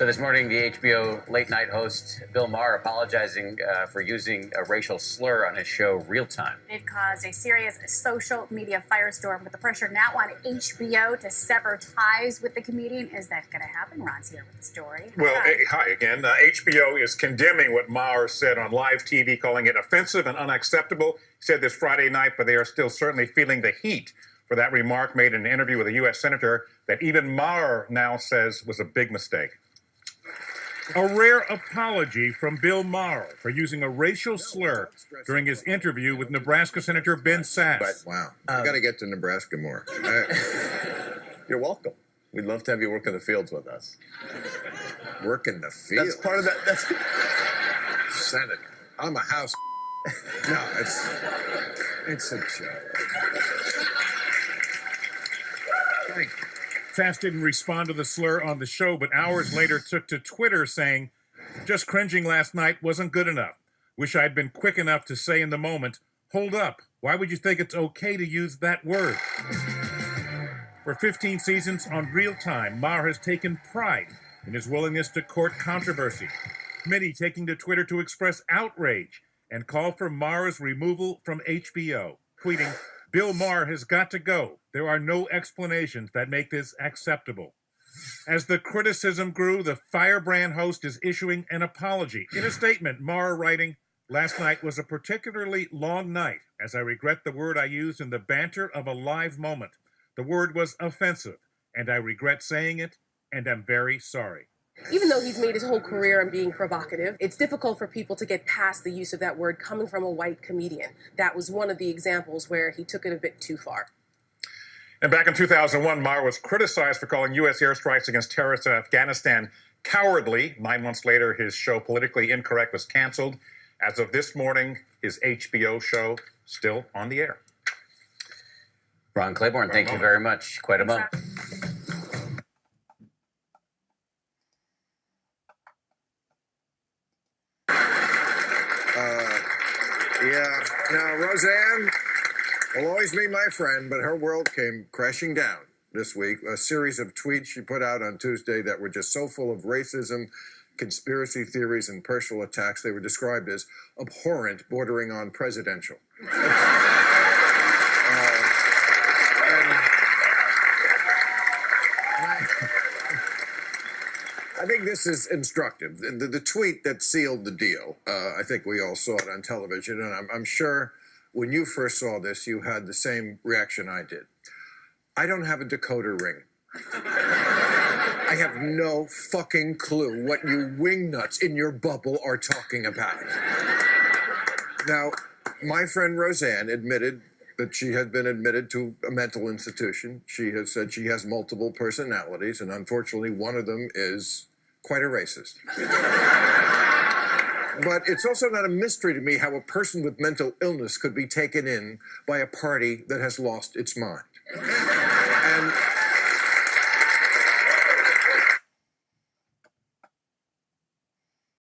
So this morning, the HBO late night host Bill Maher apologizing for using a racial slur on his show Real Time. It caused a serious social media firestorm with the pressure now on HBO to sever ties with the comedian. Is that going to happen? Ron's here with the story. Well, hi again. HBO is condemning what Maher said on live TV, calling it offensive and unacceptable. He said this Friday night, but they are still certainly feeling the heat for that remark made in an interview with a U.S. senator that even Maher now says was a big mistake. A rare apology from Bill Maher for using a racial slur during his interview with Nebraska Senator Ben Sasse. But wow, I got to get to Nebraska more. You're welcome. We'd love to have you work in the fields with us. Work in the field. That's part of that. That's Senator. I'm a house. No, it's a joke. Thank you. Sasse didn't respond to the slur on the show, but hours later took to Twitter saying, "Just cringing last night wasn't good enough. Wish I'd been quick enough to say in the moment, hold up, why would you think it's okay to use that word?" For 15 seasons on Real Time, Maher has taken pride in his willingness to court controversy. Committee taking to Twitter to express outrage and call for Maher's removal from HBO, tweeting, "Bill Maher has got to go. There are no explanations that make this acceptable." As the criticism grew, the firebrand host is issuing an apology. In a statement, Maher writing, "Last night was a particularly long night, as I regret the word I used in the banter of a live moment. The word was offensive, and I regret saying it, and I'm very sorry." Even though he's made his whole career on being provocative, it's difficult for people to get past the use of that word coming from a white comedian. That was one of the examples where he took it a bit too far. And back in 2001, Maher was criticized for calling U.S. airstrikes against terrorists in Afghanistan cowardly. 9 months later, his show Politically Incorrect was canceled. As of this morning, his HBO show still on the air. Ron Claiborne, thank you very much. Quite a moment. Yeah. Now, Roseanne will always be my friend, but her world came crashing down this week. A series of tweets she put out on Tuesday that were just so full of racism, conspiracy theories, and personal attacks. They were described as abhorrent, bordering on presidential. I think this is instructive. The tweet that sealed the deal, I think we all saw it on television, and I'm sure when you first saw this, you had the same reaction I did. I don't have a decoder ring. I have no fucking clue what you wingnuts in your bubble are talking about. Now, my friend Roseanne admitted that she had been admitted to a mental institution. She has said she has multiple personalities, and unfortunately, one of them is quite a racist. But it's also not a mystery to me how a person with mental illness could be taken in by a party that has lost its mind. And